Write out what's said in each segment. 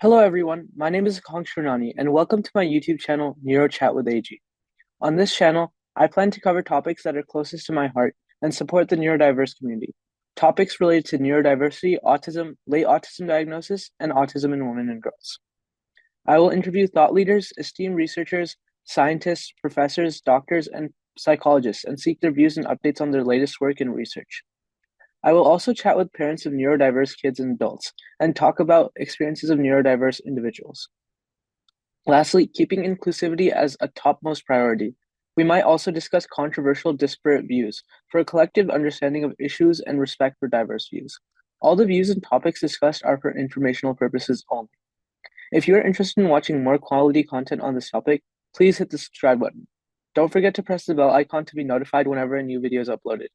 Hello everyone, my name is Akanksha and welcome to my YouTube channel, NeuroChat with AG. On this channel, I plan to cover topics that are closest to my heart and support the neurodiverse community. Topics related to neurodiversity, autism, late autism diagnosis, and autism in women and girls. I will interview thought leaders, esteemed researchers, scientists, professors, doctors, and psychologists and seek their views and updates on their latest work and research. I will also chat with parents of neurodiverse kids and adults and talk about experiences of neurodiverse individuals. Lastly, keeping inclusivity as a topmost priority. We might also discuss controversial disparate views for a collective understanding of issues and respect for diverse views. All the views and topics discussed are for informational purposes only. If you are interested in watching more quality content on this topic, please hit the subscribe button. Don't forget to press the bell icon to be notified whenever a new video is uploaded.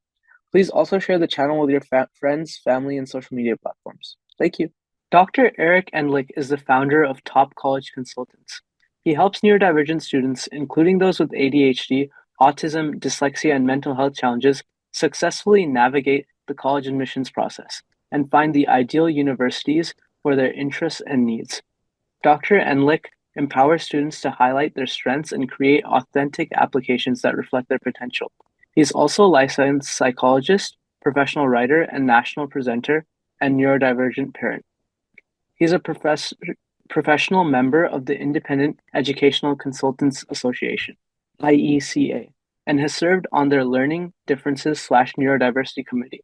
Please also share the channel with your friends, family, and social media platforms. Thank you. Dr. Eric Endlich is the founder of Top College Consultants. He helps neurodivergent students, including those with ADHD, autism, dyslexia, and mental health challenges, successfully navigate the college admissions process and find the ideal universities for their interests and needs. Dr. Endlich empowers students to highlight their strengths and create authentic applications that reflect their potential. He's also a licensed psychologist, professional writer, and national presenter and neurodivergent parent. He's a professional member of the Independent Educational Consultants Association, IECA, and has served on their Learning Differences/Neurodiversity Committee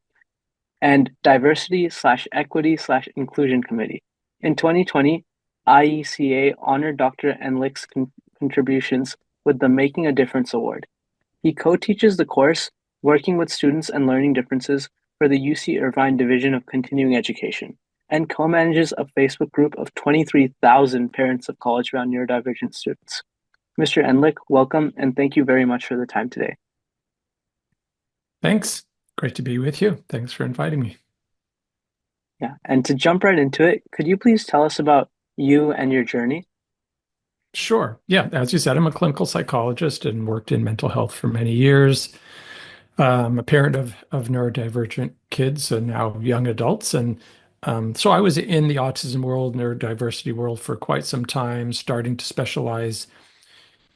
and Diversity/Equity/Inclusion Committee. In 2020, IECA honored Dr. Endlich's contributions with the Making a Difference Award. He co-teaches the course Working with Students and Learning Differences for the UC Irvine Division of Continuing Education and co-manages a Facebook group of 23,000 parents of college-bound neurodivergent students. Mr. Endlich, welcome and thank you very much for the time today. Thanks. Great to be with you. Thanks for inviting me. Yeah, and to jump right into it, could you please tell us about you and your journey? Sure. Yeah, as you said, I'm a clinical psychologist and worked in mental health for many years. I'm a parent of neurodivergent kids and now young adults. And so I was in the autism world, neurodiversity world for quite some time, starting to specialize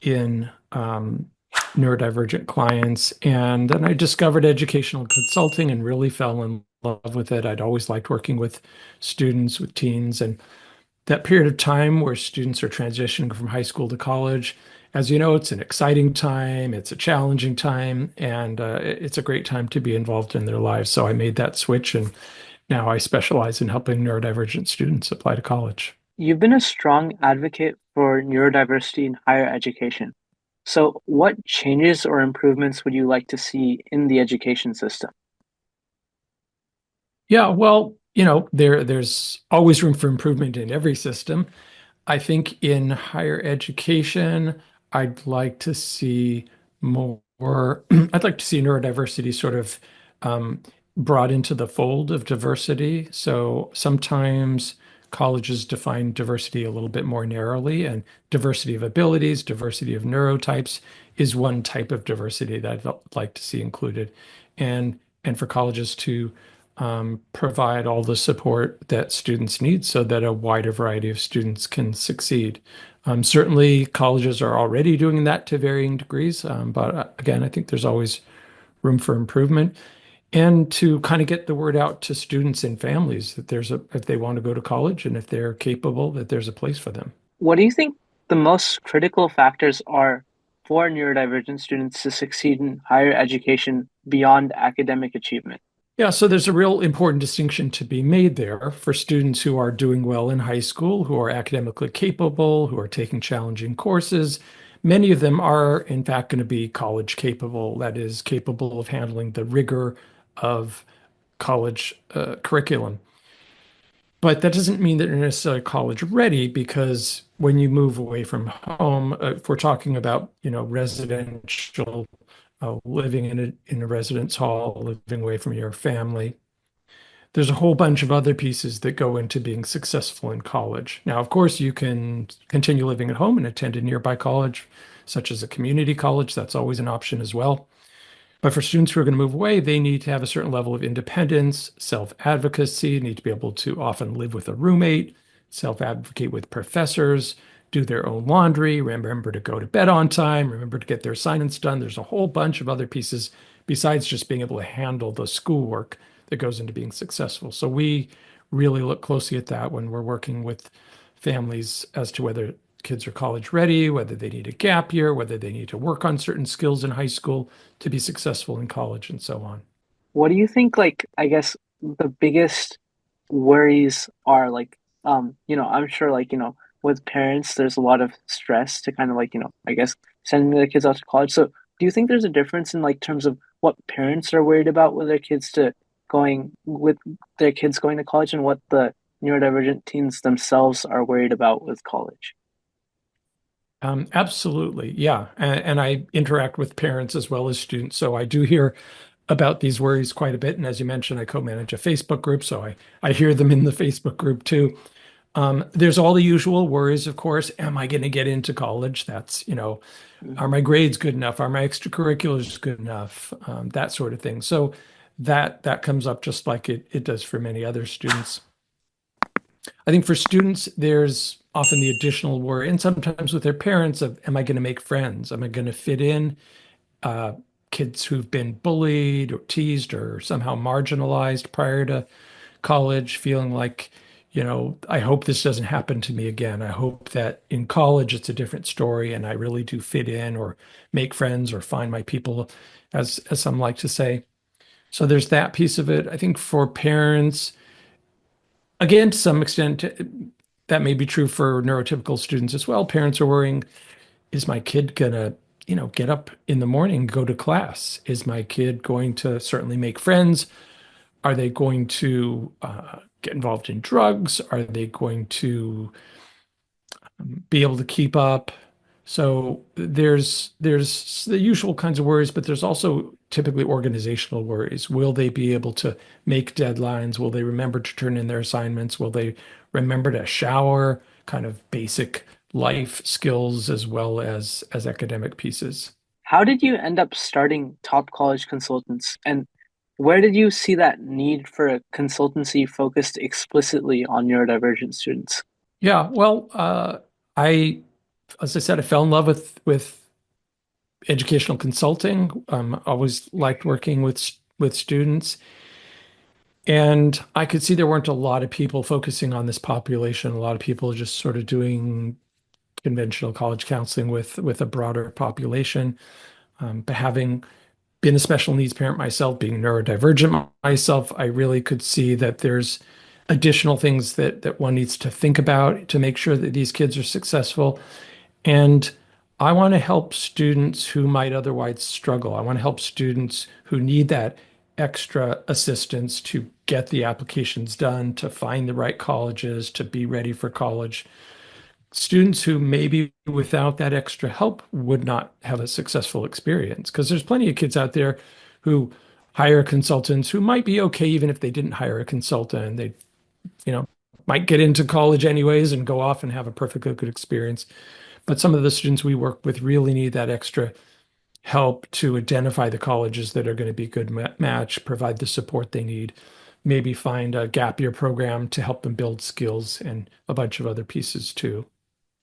in neurodivergent clients. And then I discovered educational consulting and really fell in love with it. I'd always liked working with students, with teens, and that period of time where students are transitioning from high school to college. As you know, it's an exciting time, it's a challenging time, and it's a great time to be involved in their lives. So I made that switch, and now I specialize in helping neurodivergent students apply to college. You've been a strong advocate for neurodiversity in higher education. So, what changes or improvements would you like to see in the education system? Yeah, well, there's always room for improvement in every system. I think in higher education, I'd like to see more, I'd like to see neurodiversity sort of brought into the fold of diversity. So sometimes colleges define diversity a little bit more narrowly, and diversity of abilities, diversity of neurotypes is one type of diversity that I'd like to see included. And for colleges to provide all the support that students need so that a wider variety of students can succeed. Certainly, colleges are already doing that to varying degrees, but again, I think there's always room for improvement. And to kind of get the word out to students and families that if they want to go to college and if they're capable, that there's a place for them. What do you think the most critical factors are for neurodivergent students to succeed in higher education beyond academic achievement? Yeah, so there's a real important distinction to be made there for students who are doing well in high school, who are academically capable, who are taking challenging courses. Many of them are, in fact, going to be college capable, that is, capable of handling the rigor of college curriculum. But that doesn't mean that they're necessarily college ready because when you move away from home, if we're talking about, residential living in a residence hall, living away from your family. There's a whole bunch of other pieces that go into being successful in college. Now, of course, you can continue living at home and attend a nearby college, such as a community college. That's always an option as well. But for students who are going to move away, they need to have a certain level of independence, self-advocacy, need to be able to often live with a roommate, self-advocate with professors, do their own laundry, remember to go to bed on time, remember to get their assignments done. There's a whole bunch of other pieces besides just being able to handle the schoolwork that goes into being successful. So we really look closely at that when we're working with families as to whether kids are college ready, whether they need a gap year, whether they need to work on certain skills in high school to be successful in college, and so on. What do you think, like, I guess the biggest worries are like, I'm sure like, with parents, there's a lot of stress to kind of like, I guess sending their kids out to college. So do you think there's a difference in like terms of what parents are worried about with their kids going to college and what the neurodivergent teens themselves are worried about with college? Absolutely. Yeah. And I interact with parents as well as students. So I do hear about these worries quite a bit. And as you mentioned, I co-manage a Facebook group. So I hear them in the Facebook group too. There's all the usual worries, of course. Am I going to get into college? That's, are Hmm. my grades good enough? Are my extracurriculars good enough? That sort of thing. So that comes up just like it does for many other students. I think for students, there's often the additional worry, and sometimes with their parents, of am I going to make friends? Am I going to fit in? Uh, Kids who've been bullied or teased or somehow marginalized prior to college, feeling like, I hope this doesn't happen to me again. I hope that in college it's a different story and I really do fit in or make friends or find my people, as some like to say. So there's that piece of it. I think for parents, again, to some extent, that may be true for neurotypical students as well. Parents are worrying, is my kid gonna, get up in the morning, go to class? Is my kid going to certainly make friends? Are they going to get involved in drugs? Are they going to be able to keep up? So there's the usual kinds of worries, but there's also typically organizational worries. Will they be able to make deadlines? Will they remember to turn in their assignments? Will they remember to shower? Kind of basic life skills as well as academic pieces. How did you end up starting Top College Consultants, and where did you see that need for a consultancy focused explicitly on neurodivergent students? Yeah, well, I, as I said, I fell in love with educational consulting. Always liked working with students, and I could see there weren't a lot of people focusing on this population. A lot of people just sort of doing conventional college counseling with a broader population. But having been a special needs parent myself, being neurodivergent myself, I really could see that there's additional things that one needs to think about to make sure that these kids are successful. And I want to help students who might otherwise struggle. I want to help students who need that extra assistance to get the applications done, to find the right colleges, to be ready for college. Students who maybe without that extra help would not have a successful experience. Because there's plenty of kids out there who hire consultants who might be okay even if they didn't hire a consultant and they, you know, might get into college anyways and go off and have a perfectly good experience. But some of the students we work with really need that extra help to identify the colleges that are going to be a good match, provide the support they need, maybe find a gap year program to help them build skills and a bunch of other pieces too,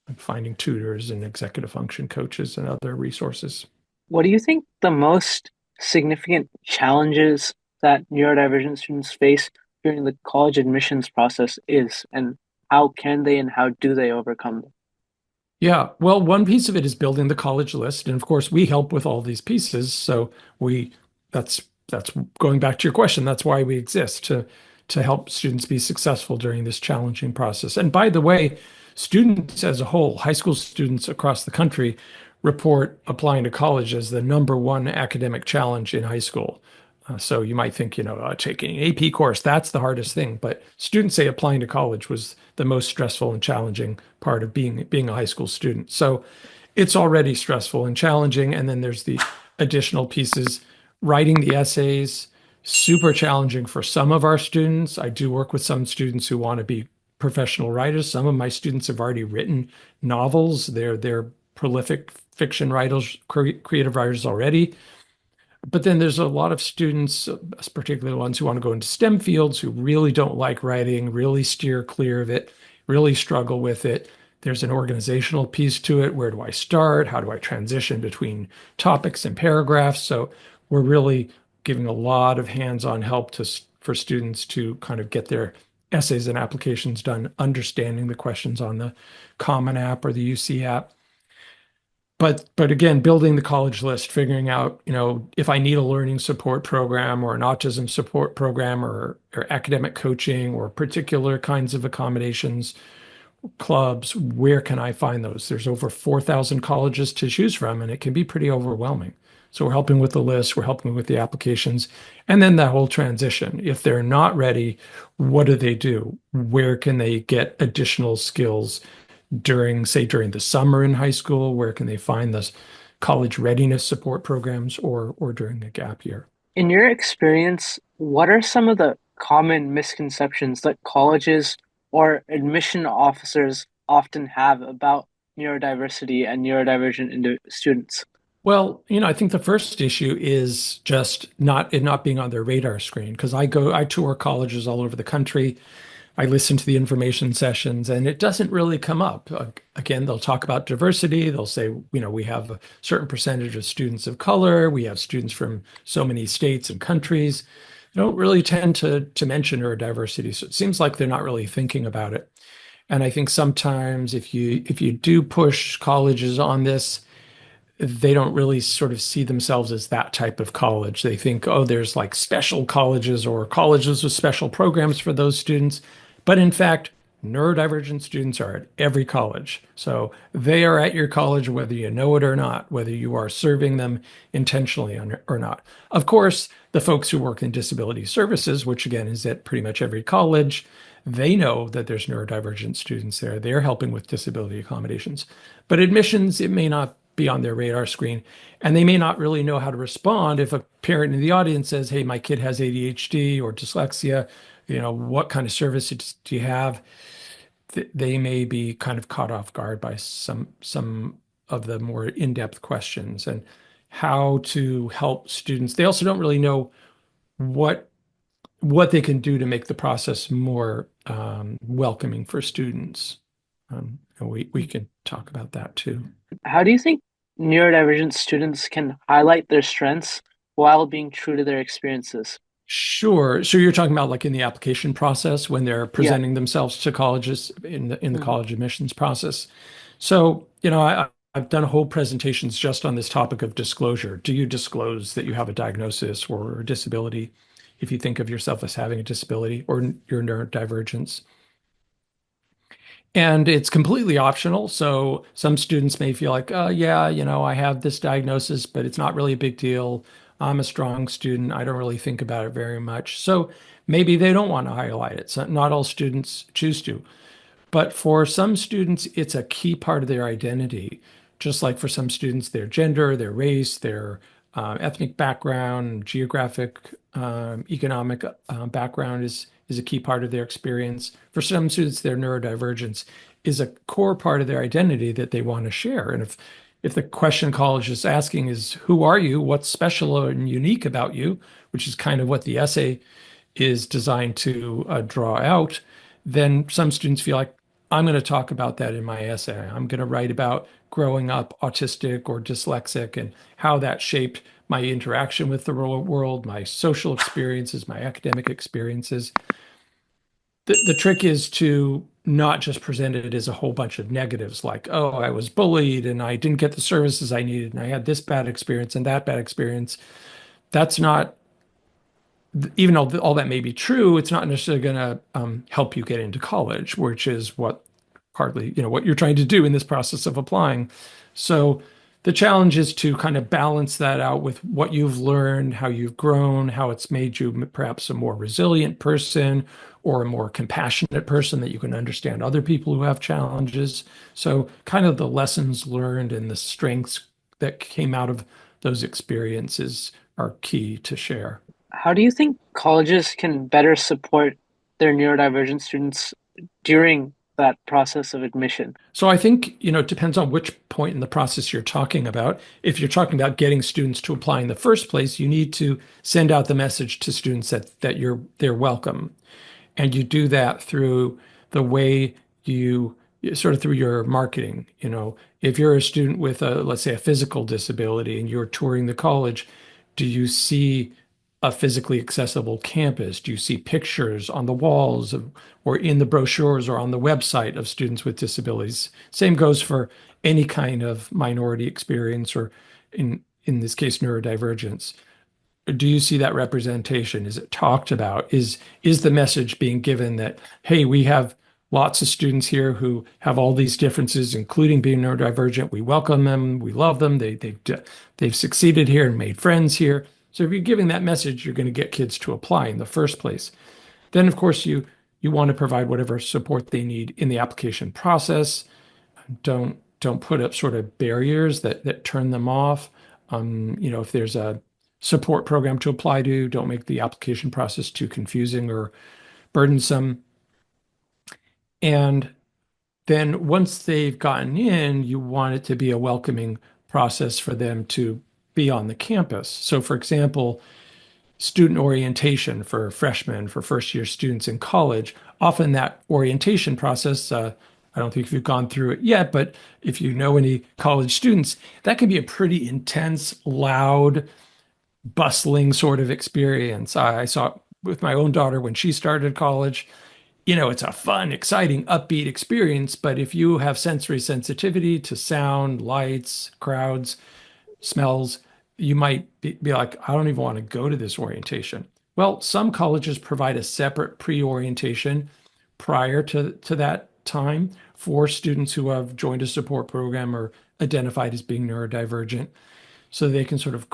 like finding tutors and executive function coaches and other resources. What do you think the most significant challenges that neurodivergent students face during the college admissions process is, and how can they and how do they overcome them? Yeah, well, one piece of it is building the college list, and of course, we help with all these pieces. So we that's going back to your question. That's why we exist to help students be successful during this challenging process. And by the way, students as a whole, high school students across the country, report applying to college as the number one academic challenge in high school. So you might think, taking an AP course, that's the hardest thing. But students say applying to college was the most stressful and challenging part of being a high school student. So it's already stressful and challenging. And then there's the additional pieces, writing the essays, super challenging for some of our students. I do work with some students who want to be professional writers. Some of my students have already written novels. They're prolific fiction writers, creative writers already. But then there's a lot of students, particularly the ones who want to go into STEM fields, who really don't like writing, really steer clear of it. really struggle with it. There's an organizational piece to it. Where do I start? How do I transition between topics and paragraphs? So we're really giving a lot of hands-on help for students to kind of get their essays and applications done, understanding the questions on the Common App or the UC app. But again, building the college list, figuring out, if I need a learning support program or an autism support program or academic coaching or particular kinds of accommodations, clubs, where can I find those? There's over 4,000 colleges to choose from, and it can be pretty overwhelming. So we're helping with the list, we're helping with the applications, and then that whole transition. If they're not ready, what do they do? Where can they get additional skills during the summer in high school? Where can they find this college readiness support programs or during a gap year? In your experience, what are some of the common misconceptions that colleges or admission officers often have about neurodiversity and neurodivergent students? Well, I think the first issue is just not being on their radar screen because I tour colleges all over the country. I listen to the information sessions and it doesn't really come up. Again, they'll talk about diversity. They'll say, we have a certain percentage of students of color. We have students from so many states and countries. They don't really tend to mention neurodiversity. So it seems like they're not really thinking about it. And I think sometimes if you do push colleges on this, they don't really sort of see themselves as that type of college. They think, oh, there's like special colleges or colleges with special programs for those students. But in fact, neurodivergent students are at every college. So they are at your college whether you know it or not, whether you are serving them intentionally or not. Of course, the folks who work in disability services, which again is at pretty much every college, they know that there's neurodivergent students there. They're helping with disability accommodations. But admissions, it may not be on their radar screen. And they may not really know how to respond if a parent in the audience says, hey, my kid has ADHD or dyslexia, what kind of services do you have? They may be kind of caught off guard by some of the more in-depth questions and how to help students. They also don't really know what they can do to make the process more welcoming for students. And we can talk about that too. How do you think neurodivergent students can highlight their strengths while being true to their experiences? Sure. So you're talking about like in the application process when they're Yeah. presenting themselves to colleges in the Mhm. college admissions process. So, I've done whole presentations just on this topic of disclosure. Do you disclose that you have a diagnosis or a disability if you think of yourself as having a disability or your neurodivergence? And it's completely optional. So some students may feel like, oh, yeah, I have this diagnosis, but it's not really a big deal. I'm a strong student. I don't really think about it very much. So maybe they don't want to highlight it. So not all students choose to. But for some students, it's a key part of their identity. Just like for some students, their gender, their race, their ethnic background, geographic, economic background is a key part of their experience. For some students, their neurodivergence is a core part of their identity that they want to share. And if the question college is asking is, who are you? What's special and unique about you? Which is kind of what the essay is designed to draw out, then some students feel like I'm going to talk about that in my essay. I'm going to write about growing up autistic or dyslexic and how that shaped my interaction with the real world, my social experiences, my academic experiences. The trick is to not just present it as a whole bunch of negatives like, oh, I was bullied and I didn't get the services I needed and I had this bad experience and that bad experience. That's not even though all that may be true, it's not necessarily going to help you get into college, which is what partly, what you're trying to do in this process of applying. So the challenge is to kind of balance that out with what you've learned, how you've grown, how it's made you perhaps a more resilient person or a more compassionate person that you can understand other people who have challenges. So kind of the lessons learned and the strengths that came out of those experiences are key to share. How do you think colleges can better support their neurodivergent students during that process of admission? So I think, it depends on which point in the process you're talking about. If you're talking about getting students to apply in the first place, you need to send out the message to students that they're welcome. And you do that through the way Do you sort of through your marketing, if you're a student with a, let's say, a physical disability and you're touring the college, do you see a physically accessible campus? Do you see pictures on the walls of, or in the brochures or on the website of students with disabilities? Same goes for any kind of minority experience or in this case, neurodivergence. Do you see that representation? Is it talked about? Is the message being given that, hey, we have lots of students here who have all these differences, including being neurodivergent. We welcome them. We love them. They've succeeded here and made friends here. So if you're giving that message, you're going to get kids to apply in the first place. Then, of course, you want to provide whatever support they need in the application process. Don't put up sort of barriers that turn them off. If there's a support program to apply to, don't make the application process too confusing or burdensome. And then once they've gotten in, you want it to be a welcoming process for them to be on the campus. So, for example, student orientation for freshmen, for first year students in college, often that orientation process, I don't think if you've gone through it yet, but if you know any college students, that can be a pretty intense, loud, bustling sort of experience. I saw it with my own daughter when she started college. It's a fun, exciting, upbeat experience, but if you have sensory sensitivity to sound, lights, crowds, smells, you might be like, I don't even want to go to this orientation. Well, some colleges provide a separate pre-orientation prior to that time for students who have joined a support program or identified as being neurodivergent, so they can sort of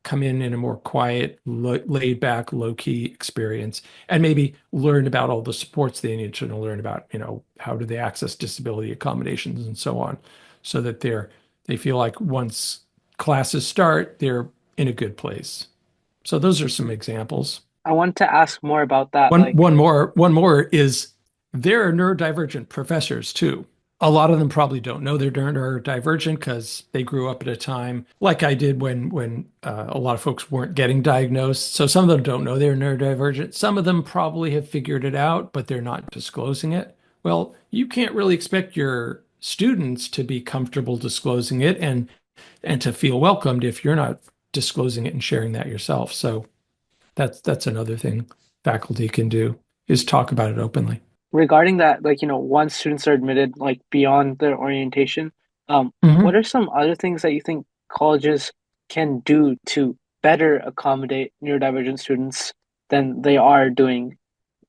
come in a more quiet, laid back, low key experience, and maybe learn about all the supports they need to learn about, how do they access disability accommodations and so on, so that they feel like once classes start, they're in a good place. So those are some examples. I want to ask more about that. One more is there are neurodivergent professors too. A lot of them probably don't know they're neurodivergent because they grew up at a time like I did when a lot of folks weren't getting diagnosed. So some of them don't know they're neurodivergent. Some of them probably have figured it out, but they're not disclosing it. Well, you can't really expect your students to be comfortable disclosing it and to feel welcomed if you're not disclosing it and sharing that yourself. So that's another thing faculty can do is talk about it openly. Regarding that, once students are admitted, like beyond their orientation, what Mhm. are some other things that you think colleges can do to better accommodate neurodivergent students than they are doing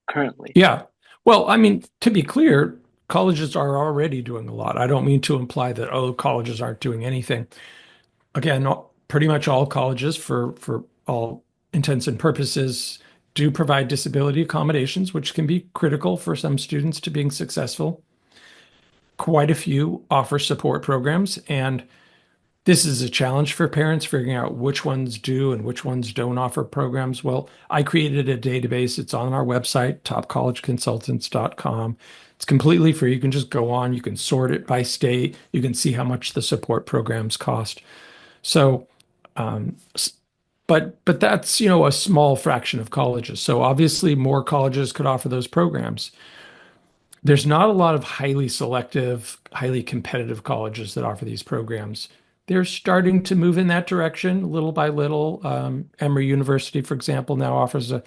currently? Yeah. Well, I mean, to be clear, colleges are already doing a lot. I don't mean to imply that, oh, colleges aren't doing anything. Again, pretty much all colleges, for all intents and purposes, do provide disability accommodations, which can be critical for some students to being successful. Quite a few offer support programs, and this is a challenge for parents figuring out which ones do and which ones don't offer programs. Well, I created a database. It's on our website, topcollegeconsultants.com. It's completely free. You can just go on, you can sort it by state, you can see how much the support programs cost. So, um, but that's, a small fraction of colleges. So obviously more colleges could offer those programs. There's not a lot of highly selective, highly competitive colleges that offer these programs. They're starting to move in that direction little by little. Emory University, for example, now offers a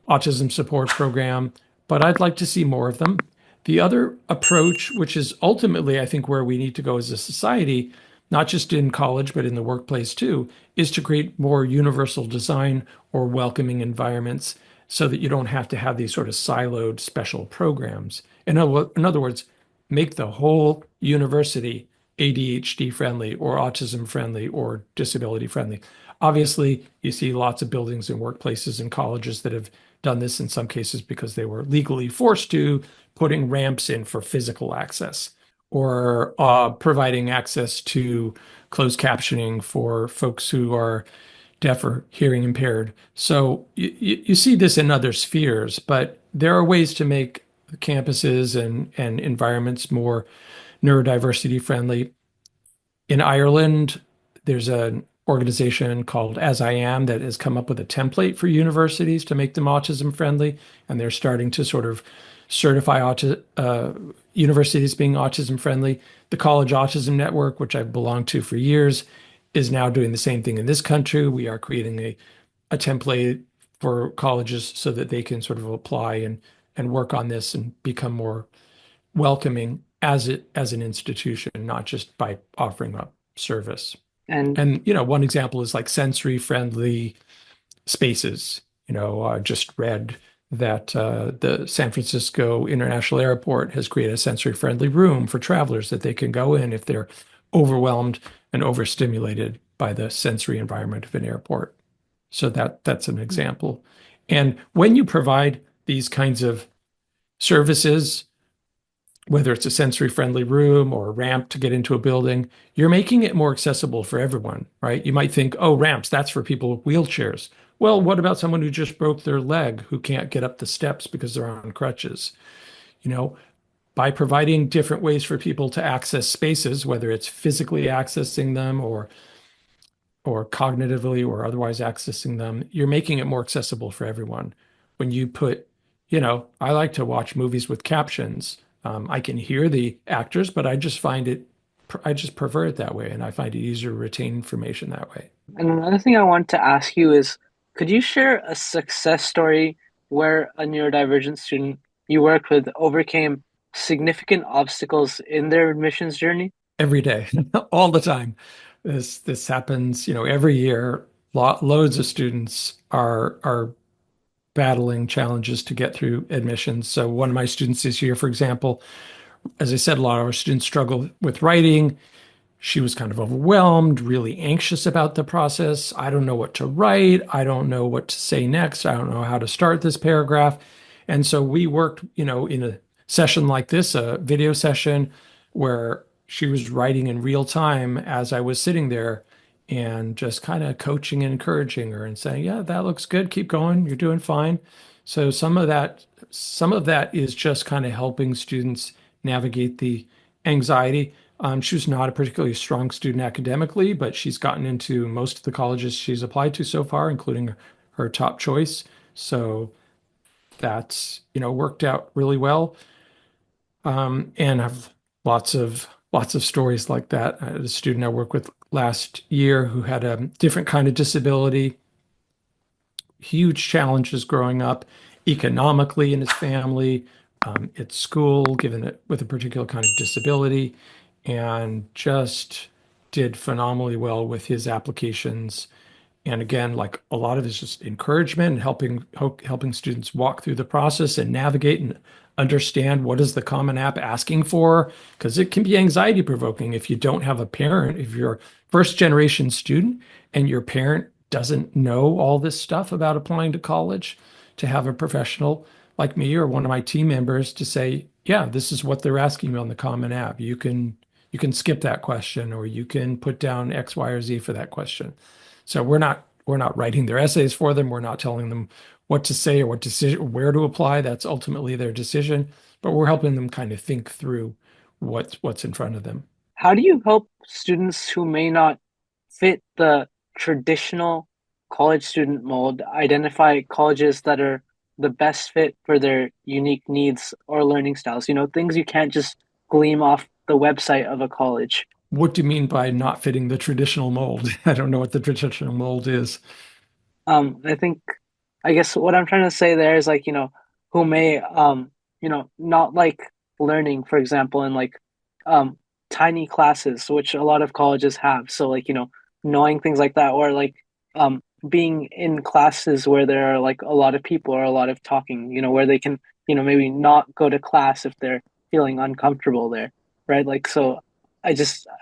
autism support program, but I'd like to see more of them. The other approach, which is ultimately, I think, where we need to go as a society, not just in college, but in the workplace too, is to create more universal design or welcoming environments so that you don't have to have these sort of siloed special programs. In other words, make the whole university ADHD friendly or autism friendly or disability friendly. Obviously, you see lots of buildings and workplaces and colleges that have done this in some cases because they were legally forced to, putting ramps in for physical access or providing access to closed captioning for folks who are deaf or hearing impaired. So you see this in other spheres, but there are ways to make campuses and environments more neurodiversity friendly. In Ireland, there's organization called As I Am that has come up with a template for universities to make them autism friendly, and they're starting to sort of certify universities being autism friendly. The College Autism Network, which I've belonged to for years, is now doing the same thing in this country. We are creating a template for colleges so that they can sort of apply and work on this and become more welcoming as an institution, not just by offering up service. And And one example is like sensory friendly spaces. Just read that the San Francisco International Airport has created a sensory friendly room for travelers that they can go in if they're overwhelmed and overstimulated by the sensory environment of an airport. So that's an example. And when you provide these kinds of services, whether it's a sensory friendly room or a ramp to get into a building, you're making it more accessible for everyone, right? You might think, oh, ramps, that's for people with wheelchairs. Well, what about someone who just broke their leg who can't get up the steps because they're on crutches? You know, by providing different ways for people to access spaces, whether it's physically accessing them or cognitively or otherwise accessing them, you're making it more accessible for everyone. When you put, I like to watch movies with captions. I can hear the actors, but I just prefer it that way, and I find it easier to retain information that way. another thing I want to ask you is, could you share a success story where a neurodivergent student you worked with overcame significant obstacles in their admissions journey? Every day, all the time. This happens, every year. Loads of students are battling challenges to get through admissions. So one of my students this year, for example, as I said, a lot of our students struggle with writing. She was kind of overwhelmed, really anxious about the process. I don't know what to write. I don't know what to say next. I don't know how to start this paragraph. And so we worked, in a session like this, a video session where she was writing in real time as I was sitting there and just kind of coaching and encouraging her and saying, "Yeah, that looks good. Keep going. You're doing fine." So some of that is just kind of helping students navigate the anxiety. She was not a particularly strong student academically, but she's gotten into most of the colleges she's applied to so far, including her top choice. So that's, worked out really well. And I've lots of stories like that. I had a student I worked with last year who had a different kind of disability, huge challenges growing up economically in his family, at school, given it with a particular kind of disability, and just did phenomenally well with his applications. And again, like a lot of it's just encouragement and helping students walk through the process and navigate and understand what is the Common App asking for, because it can be anxiety provoking if you don't have a parent, if you're a first generation student and your parent doesn't know all this stuff about applying to college, to have a professional like me or one of my team members to say, yeah, this is what they're asking you on the Common App. You can skip that question or you can put down X, Y, or Z for that question. So we're not writing their essays for them. We're not telling them what to say or what decision where to apply. That's ultimately their decision. But we're helping them kind of think through what's in front of them. How do you help students who may not fit the traditional college student mold identify colleges that are the best fit for their unique needs or learning styles? Things you can't just glean off the website of a college. What do you mean by not fitting the traditional mold? I don't know what the traditional mold is. I think, I guess what I'm trying to say there is like, who may, not like learning, for example, in like, um, tiny classes, which a lot of colleges have. So like, knowing things like that, or like, being in classes where there are like a lot of people or a lot of talking, where they can, maybe not go to class if they're feeling uncomfortable there, right? Like, so I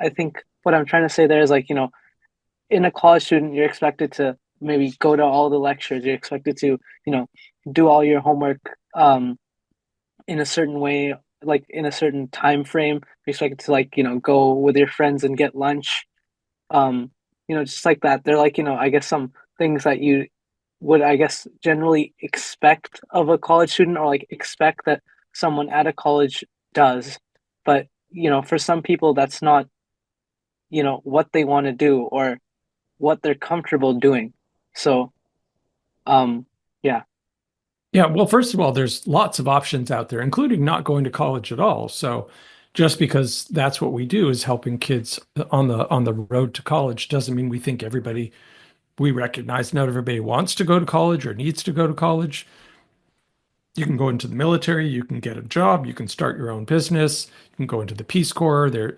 think what I'm trying to say there is like, in a college student, you're expected to maybe go to all the lectures. You're expected to, do all your homework in a certain way, like in a certain time frame. You're expected to like, go with your friends and get lunch. Just like that. They're like, I guess some things that you would, I guess, generally expect of a college student or like expect that someone at a college does. But, for some people, that's not, what they want to do, or what they're comfortable doing. So, um, yeah. Yeah, well, first of all, there's lots of options out there, including not going to college at all. So just because that's what we do is helping kids on the road to college doesn't mean we think everybody we recognize not everybody wants to go to college or needs to go to college. You can go into the military, you can get a job, you can start your own business, you can go into the Peace Corps, there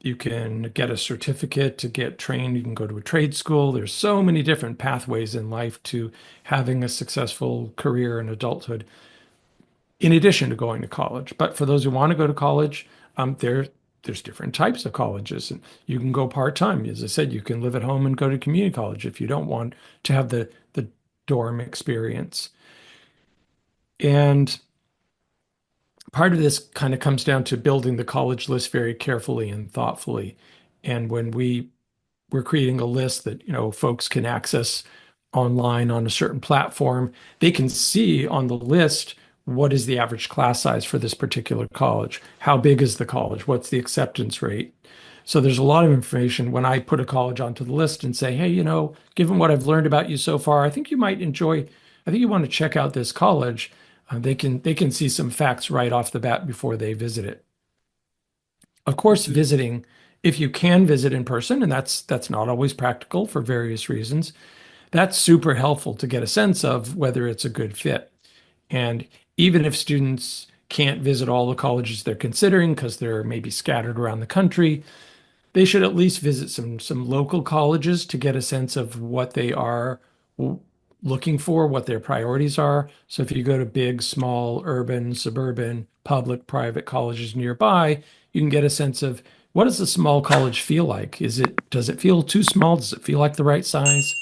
you can get a certificate to get trained, you can go to a trade school. There's so many different pathways in life to having a successful career in adulthood in addition to going to college. But for those who want to go to college, there's different types of colleges, and you can go part-time. As I said, you can live at home and go to community college if you don't want to have the dorm experience. And part of this kind of comes down to building the college list very carefully and thoughtfully. And when we're creating a list that, folks can access online on a certain platform, they can see on the list what is the average class size for this particular college? How big is the college? What's the acceptance rate? So there's a lot of information when I put a college onto the list and say, hey, given what I've learned about you so far, I think you might enjoy, I think you want to check out this college. They can see some facts right off the bat before they visit it. Of course, visiting, if you can visit in person, and that's not always practical for various reasons, that's super helpful to get a sense of whether it's a good fit. And even if students can't visit all the colleges they're considering because they're maybe scattered around the country, they should at least visit some local colleges to get a sense of what they are looking for, what their priorities are. So if you go to big, small, urban, suburban, public, private colleges nearby, you can get a sense of what does a small college feel like? Does it feel too small? Does it feel like the right size?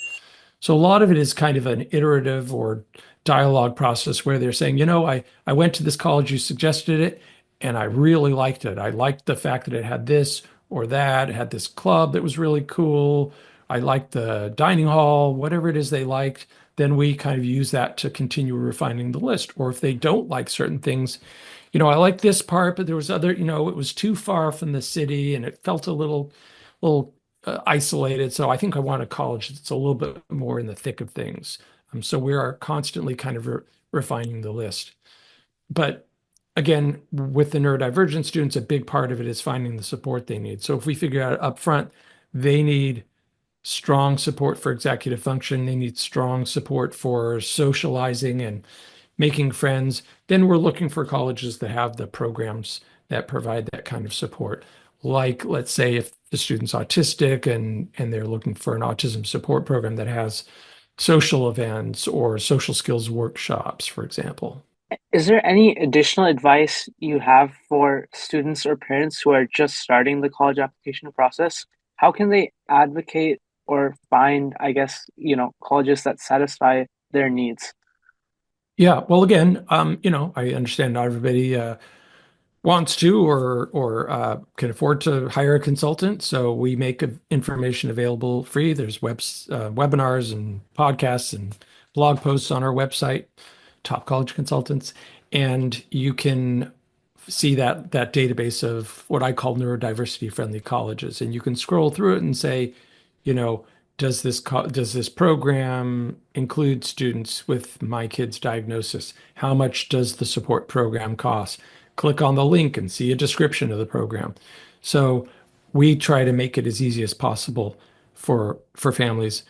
So a lot of it is kind of an iterative or dialogue process where they're saying, I went to this college, you suggested it, and I really liked it. I liked the fact that it had this or that, it had this club that was really cool. I liked the dining hall, whatever it is they liked. Then we kind of use that to continue refining the list. Or if they don't like certain things, I like this part, but there was other, it was too far from the city and it felt little isolated. So I think I want a college that's a little bit more in the thick of things. So we are constantly kind of refining the list. But again, with the neurodivergent students, a big part of it is finding the support they need. So if we figure out up front, they need strong support for executive function, they need strong support for socializing and making friends, then we're looking for colleges that have the programs that provide that kind of support. Like, let's say if the student's autistic and they're looking for an autism support program that has social events or social skills workshops, for example. Is there any additional advice you have for students or parents who are just starting the college application process? How can they advocate or find, I guess, colleges that satisfy their needs? Yeah, well, again, I understand not everybody wants to or can afford to hire a consultant. So we make information available free. There's webinars and podcasts and blog posts on our website, Top College Consultants, and you can see that database of what I call neurodiversity friendly colleges, and you can scroll through it and say, you know, does this program include students with my kid's diagnosis? How much does the support program cost? Click on the link and see a description of the program. So we try to make it as easy as possible for families.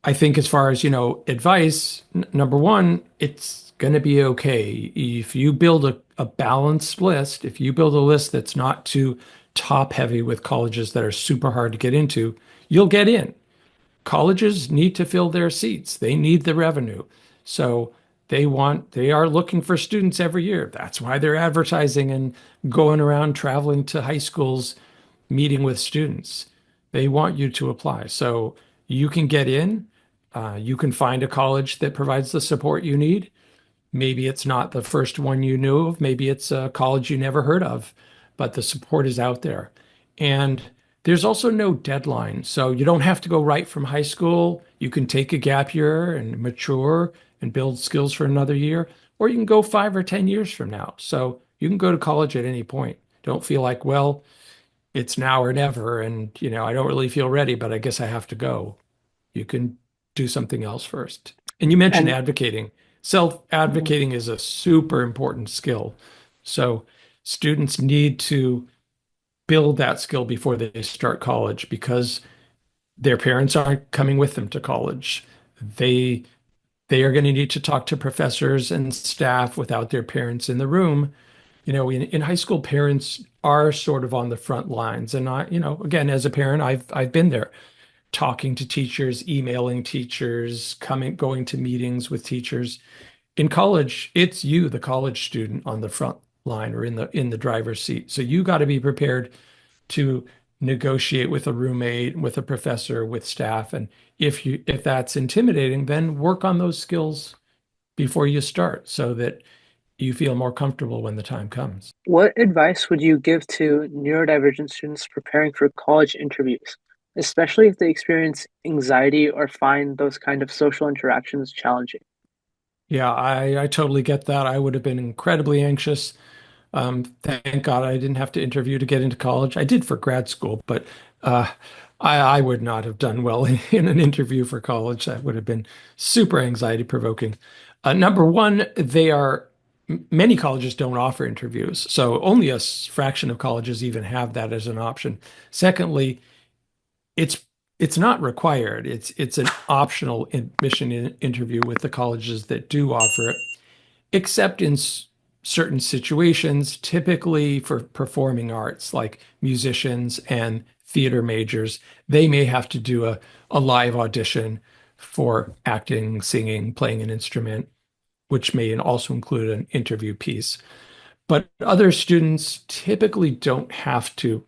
I think as far as, advice, number one, it's going to be okay. If you build a balanced list, if you build a list that's not too top heavy with colleges that are super hard to get into, you'll get in. Colleges need to fill their seats. They need the revenue. So they are looking for students every year. That's why they're advertising and going around traveling to high schools, meeting with students. They want you to apply. So you can get in. You can find a college that provides the support you need. Maybe it's not the first one you knew of. Maybe it's a college you never heard of, but the support is out there. And there's also no deadline. So you don't have to go right from high school. You can take a gap year and mature and build skills for another year, or you can go 5 or 10 years from now. So you can go to college at any point. Don't feel like, well, it's now or never. And, I don't really feel ready, but I guess I have to go. you can do something else first. And you mentioned And advocating. mhm, Self-advocating is a super important skill. So students need to build that skill before they start college because their parents aren't coming with them to college. They they are going to need to talk to professors and staff without their parents in the room. In high school, parents are sort of on the front lines. And again, as a parent, I've been there talking to teachers, emailing teachers, going to meetings with teachers. In college, it's you, the college student, on the front line or in the driver's seat. So you got to be prepared to negotiate with a roommate, with a professor, with staff. And if that's intimidating, then work on those skills before you start so that you feel more comfortable when the time comes. what advice would you give to neurodivergent students preparing for college interviews, especially if they experience anxiety or find those kind of social interactions challenging? Yeah, I totally get that. I would have been incredibly anxious. Thank God I didn't have to interview to get into college. I did for grad school, but uh, I would not have done well in an interview for college. That would have been super anxiety provoking. Number one, many colleges don't offer interviews, so only a fraction of colleges even have that as an option. Secondly, it's it's not required. It's an optional admission interview with the colleges that do offer it, except in certain situations, typically for performing arts, like musicians and theater majors. They may have to do a live audition for acting, singing, playing an instrument, which may also include an interview piece. But other students typically don't have to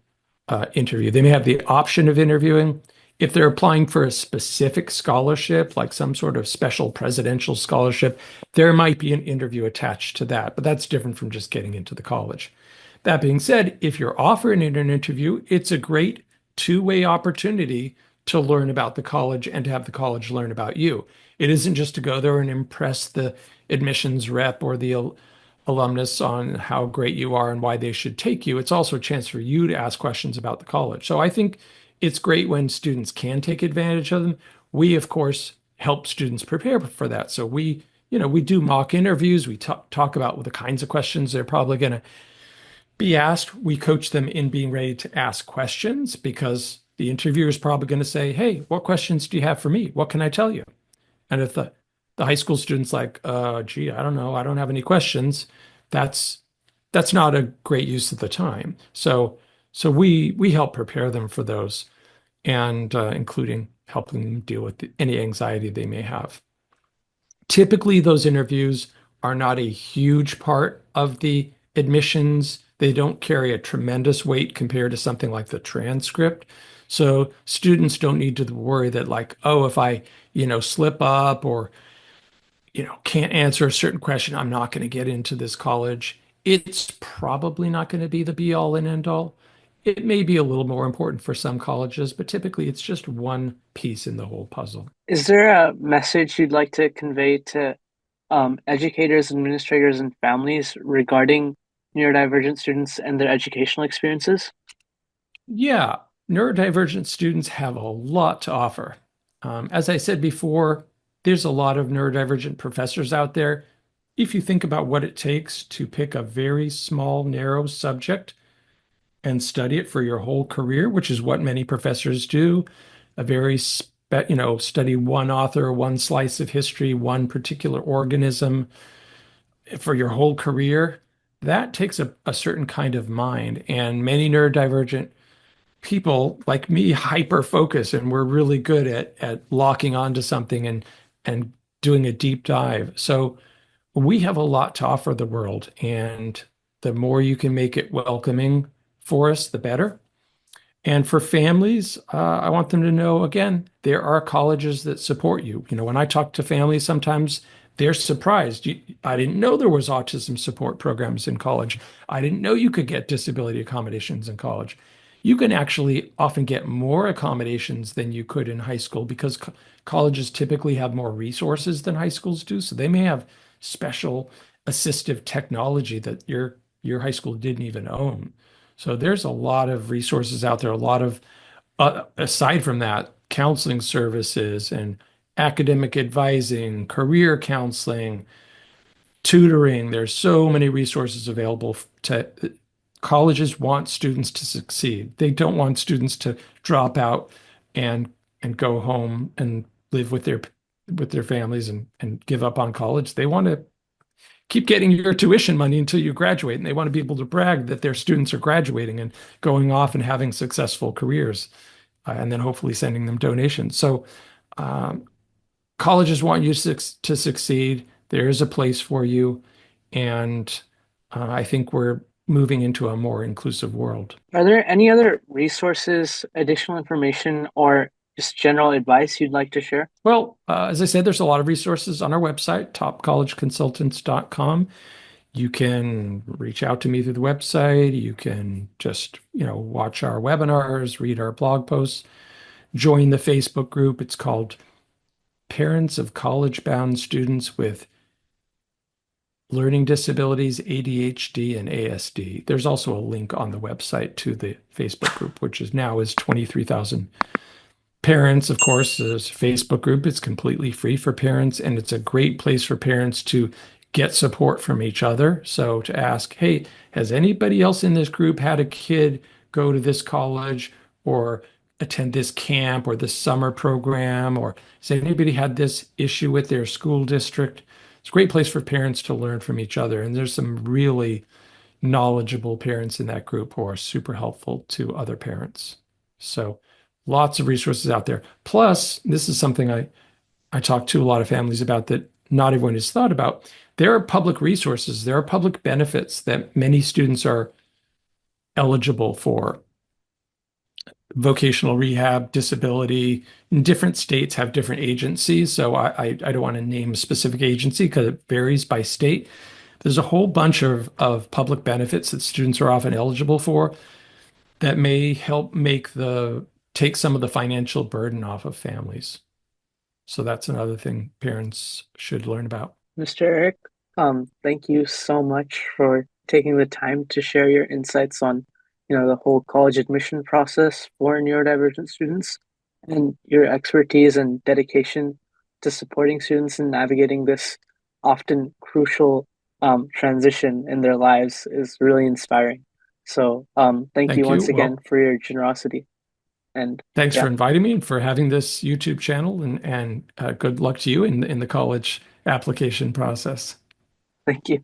interview. They may have the option of interviewing. If they're applying for a specific scholarship, like some sort of special presidential scholarship, there might be an interview attached to that, but that's different from just getting into the college. That being said, if you're offered an interview, it's a great two-way opportunity to learn about the college and to have the college learn about you. It isn't just to go there and impress the admissions rep or the alumnus on how great you are and why they should take you. It's also a chance for you to ask questions about the college. So I think it's great when students can take advantage of them. We, of course, help students prepare for that. So we do mock interviews. We talk about the kinds of questions they're probably going to be asked. We coach them in being ready to ask questions because the interviewer is probably going to say, "Hey, what questions do you have for me? What can I tell you?" And if the high school student's like, gee, I don't know, I don't have any questions, that's that's not a great use of the time. So we help prepare them for those, and including helping them deal with any anxiety they may have. Typically, those interviews are not a huge part of the admissions. They don't carry a tremendous weight compared to something like the transcript. So students don't need to worry that like, oh, if I, slip up or can't answer a certain question, I'm not going to get into this college. It's probably not going to be the be all and end all. It may be a little more important for some colleges, but typically it's just one piece in the whole puzzle. Is there a message you'd like to convey to educators, administrators, and families regarding neurodivergent students and their educational experiences? Yeah, neurodivergent students have a lot to offer. As I said before, there's a lot of neurodivergent professors out there. If you think about what it takes to pick a very small, narrow subject and study it for your whole career, which is what many professors do, study one author, one slice of history, one particular organism for your whole career, that takes a certain kind of mind. And many neurodivergent people like me hyper focus and we're really good at locking onto something and doing a deep dive. So we have a lot to offer the world, and the more you can make it welcoming for us, the better. And for families, I want them to know again, there are colleges that support you. When I talk to families, sometimes they're surprised. I didn't know there was autism support programs in college. I didn't know you could get disability accommodations in college. You can actually often get more accommodations than you could in high school because colleges typically have more resources than high schools do. So they may have special assistive technology that your high school didn't even own. So there's a lot of resources out there, a lot of aside from that, counseling services and academic advising, career counseling, tutoring. There's so many resources available to colleges want students to succeed. They don't want students to drop out and go home and live with their families and give up on college. They want to keep getting your tuition money until you graduate, and they want to be able to brag that their students are graduating and going off and having successful careers, and then hopefully sending them donations. So um, colleges want you to succeed. There is a place for you. And I think we're moving into a more inclusive world. Are there any other resources, additional information, or just general advice you'd like to share? Well, as I said, there's a lot of resources on our website, topcollegeconsultants.com. You can reach out to me through the website. You can just, watch our webinars, read our blog posts, join the Facebook group. It's called Parents of College-Bound Students with Learning Disabilities, ADHD, and ASD. There's also a link on the website to the Facebook group, which is 23,000 parents. Of course, there's a Facebook group. It's completely free for parents, and it's a great place for parents to get support from each other. So to ask, hey, has anybody else in this group had a kid go to this college or attend this camp or this summer program? Or has anybody had this issue with their school district? It's a great place for parents to learn from each other. And there's some really knowledgeable parents in that group who are super helpful to other parents. So lots of resources out there. Plus, this is something I talk to a lot of families about that not everyone has thought about. There are public resources, there are public benefits that many students are eligible for. Vocational rehab, disability. In different states have different agencies. So I don't want to name a specific agency because it varies by state. There's a whole bunch of public benefits that students are often eligible for that may help take some of the financial burden off of families. So that's another thing parents should learn about. Mr. Eric, thank you so much for taking the time to share your insights on, the whole college admission process for neurodivergent students and your expertise and dedication to supporting students in navigating this often crucial transition in their lives is really inspiring. So, thank you Thank you. once again Well, for your generosity. And thanks yeah, for inviting me and for having this YouTube channel, and good luck to you in the college application process. thank you.